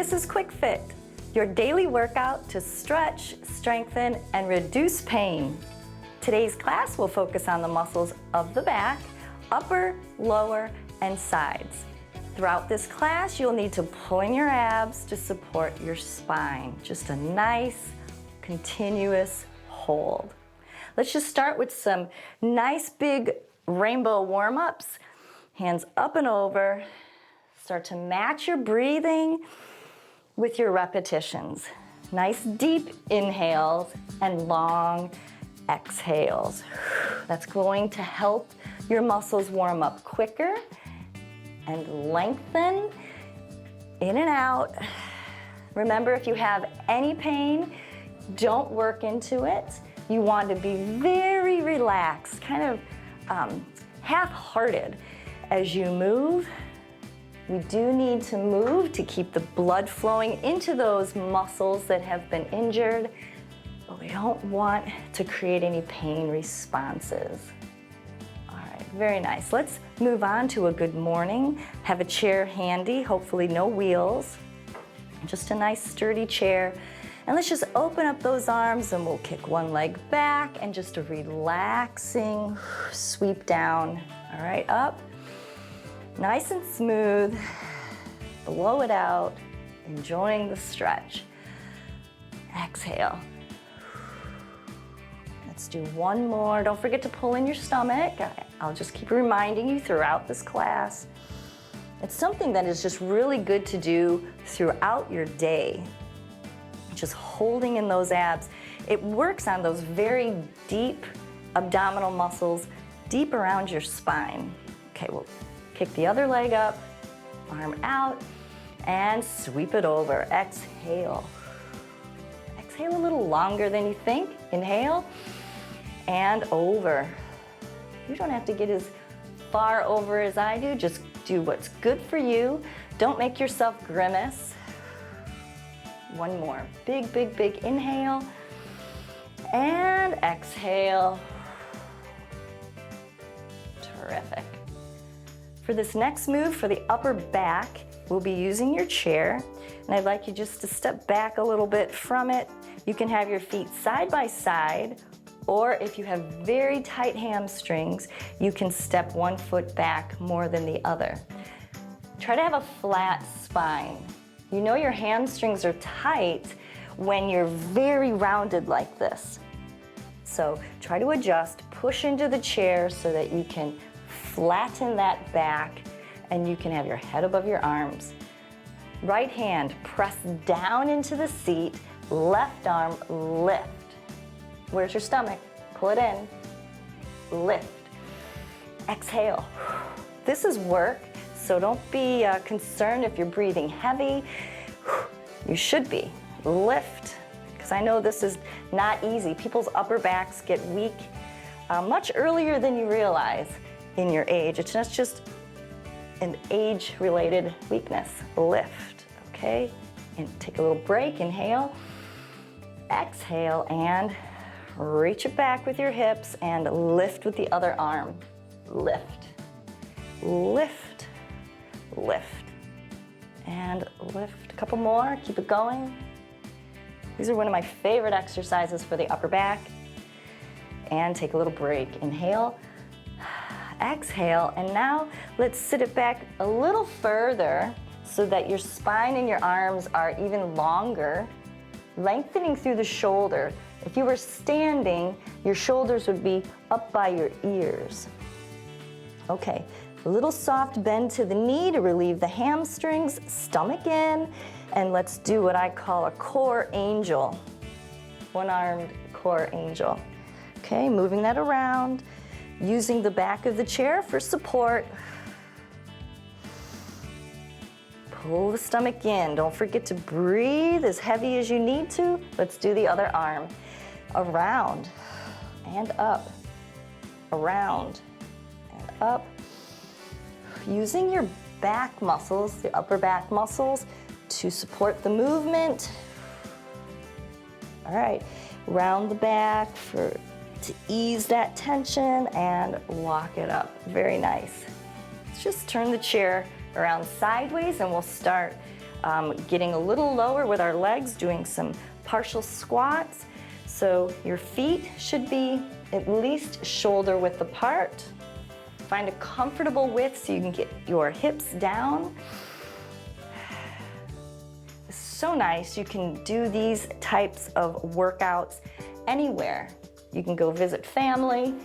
This is Quick Fit, your daily workout to stretch, strengthen, and reduce pain. Today's class will focus on the muscles of the back, upper, lower, and sides. Throughout this class, you'll need to pull in your abs to support your spine. Just a nice, continuous hold. Let's just start with some nice big rainbow warm-ups. Hands up and over. Start to match your breathing with your repetitions. Nice deep inhales and long exhales. That's going to help your muscles warm up quicker and lengthen in and out. Remember, if you have any pain, don't work into it. You want to be very relaxed, kind of half-hearted as you move. We do need to move to keep the blood flowing into those muscles that have been injured, but we don't want to create any pain responses. All right, very nice. Let's move on to a good morning. Have a chair handy, hopefully no wheels. Just a nice sturdy chair. And let's just open up those arms and we'll kick one leg back and just a relaxing sweep down. All right, up. Nice and smooth, blow it out, enjoying the stretch. Exhale. Let's do one more. Don't forget to pull in your stomach. I'll just keep reminding you throughout this class. It's something that is just really good to do throughout your day. Just holding in those abs. It works on those very deep abdominal muscles, deep around your spine. Okay, well, kick the other leg up, arm out, and sweep it over. Exhale. Exhale a little longer than you think. Inhale, and over. You don't have to get as far over as I do. Just do what's good for you. Don't make yourself grimace. One more. Big, big, big inhale, and exhale. Terrific. For this next move, for the upper back, we'll be using your chair, and I'd like you just to step back a little bit from it. You can have your feet side by side, or if you have very tight hamstrings, you can step one foot back more than the other. Try to have a flat spine. You know your hamstrings are tight when you're very rounded like this. So try to adjust, push into the chair so that you can flatten that back and you can have your head above your arms. Right hand, press down into the seat. Left arm, lift. Where's your stomach? Pull it in. Lift. Exhale. This is work, so don't be concerned if you're breathing heavy. You should be. Lift, because I know this is not easy. People's upper backs get weak much earlier than you realize in your age. It's not just an age-related weakness. Lift, okay? And take a little break, inhale, exhale, and reach it back with your hips and lift with the other arm. Lift, lift, lift, and lift. A couple more, keep it going. These are one of my favorite exercises for the upper back. And take a little break. Inhale, exhale, and now let's sit it back a little further so that your spine and your arms are even longer, lengthening through the shoulder. If you were standing, your shoulders would be up by your ears. Okay, a little soft bend to the knee to relieve the hamstrings, stomach in, and let's do what I call a core angel. One-armed core angel. Okay, moving that around. Using the back of the chair for support. Pull the stomach in. Don't forget to breathe as heavy as you need to. Let's do the other arm. Around and up. Around and up. Using your back muscles, the upper back muscles, to support the movement. All right, round the back to ease that tension and lock it up. Very nice. Let's just turn the chair around sideways and we'll start getting a little lower with our legs, doing some partial squats. So your feet should be at least shoulder width apart. Find a comfortable width so you can get your hips down. It's so nice. You can do these types of workouts anywhere. You can go visit family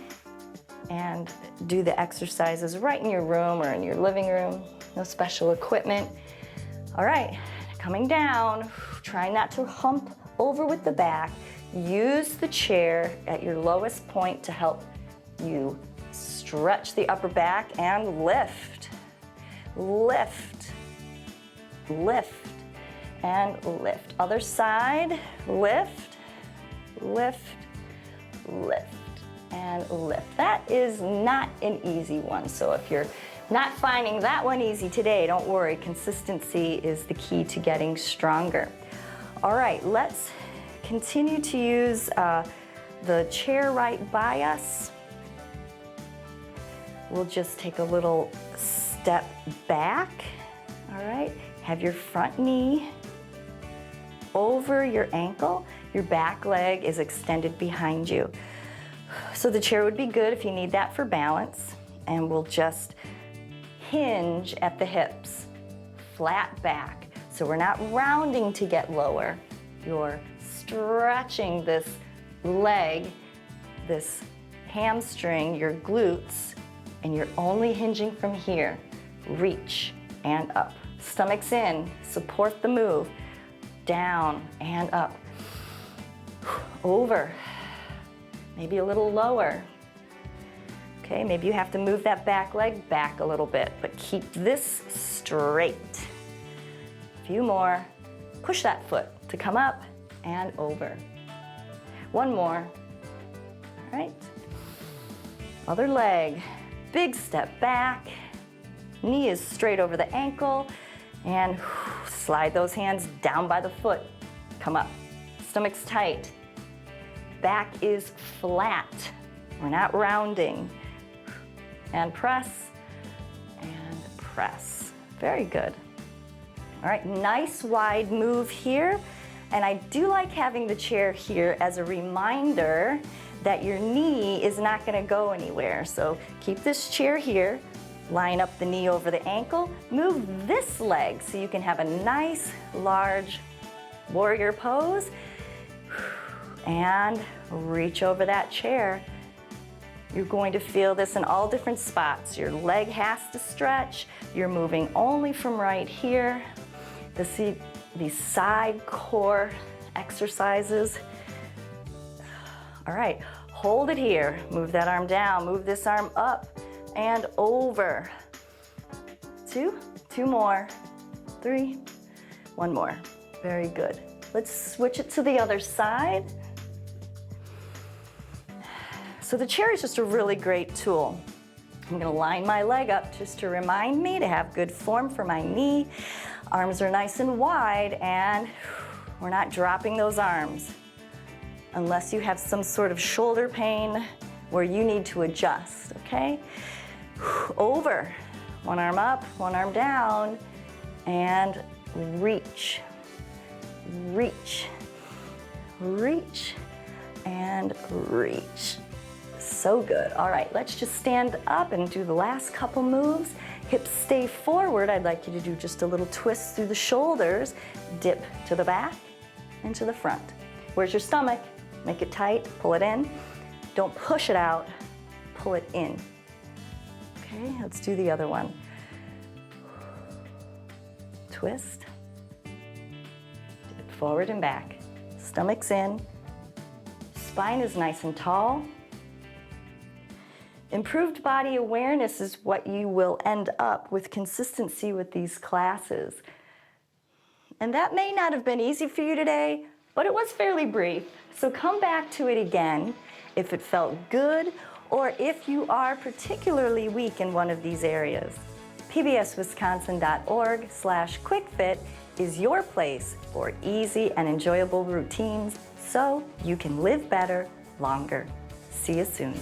and do the exercises right in your room or in your living room. No special equipment. All right, coming down, try not to hump over with the back. Use the chair at your lowest point to help you stretch the upper back and lift. Lift, lift, and lift. Other side, lift, lift, lift, and lift. That is not an easy one. So if you're not finding that one easy today, don't worry. Consistency is the key to getting stronger. All right, let's continue to use the chair right by us. We'll just take a little step back. All right, have your front knee over your ankle. Your back leg is extended behind you. So the chair would be good if you need that for balance. And we'll just hinge at the hips, flat back. So we're not rounding to get lower. You're stretching this leg, this hamstring, your glutes, and you're only hinging from here. Reach and up. Stomach's in, support the move. Down and up. Over. Maybe a little lower. Okay, maybe you have to move that back leg back a little bit, but keep this straight. A few more. Push that foot to come up and over. One more. All right. Other leg. Big step back. Knee is straight over the ankle. And slide those hands down by the foot. Come up. Stomach's tight. Back is flat. We're not rounding. And press, and press. Very good. All right, nice wide move here. And I do like having the chair here as a reminder that your knee is not gonna go anywhere. So keep this chair here, line up the knee over the ankle, move this leg so you can have a nice, large warrior pose, and reach over that chair. You're going to feel this in all different spots. Your leg has to stretch. You're moving only from right here. These side core exercises. All right, hold it here. Move that arm down, move this arm up and over. Two more, three, one more. Very good. Let's switch it to the other side. So the chair is just a really great tool. I'm gonna line my leg up just to remind me to have good form for my knee. Arms are nice and wide, and we're not dropping those arms unless you have some sort of shoulder pain where you need to adjust, okay? Over. One arm up, one arm down, and reach. Reach. Reach. And reach. So good. All right, let's just stand up and do the last couple moves. Hips stay forward. I'd like you to do just a little twist through the shoulders. Dip to the back and to the front. Where's your stomach? Make it tight, pull it in. Don't push it out, pull it in. Okay, let's do the other one. Twist. Dip forward and back. Stomach's in. Spine is nice and tall. Improved body awareness is what you will end up with consistency with these classes. And that may not have been easy for you today, but it was fairly brief. So come back to it again if it felt good or if you are particularly weak in one of these areas. pbswisconsin.org/quickfit is your place for easy and enjoyable routines so you can live better longer. See you soon.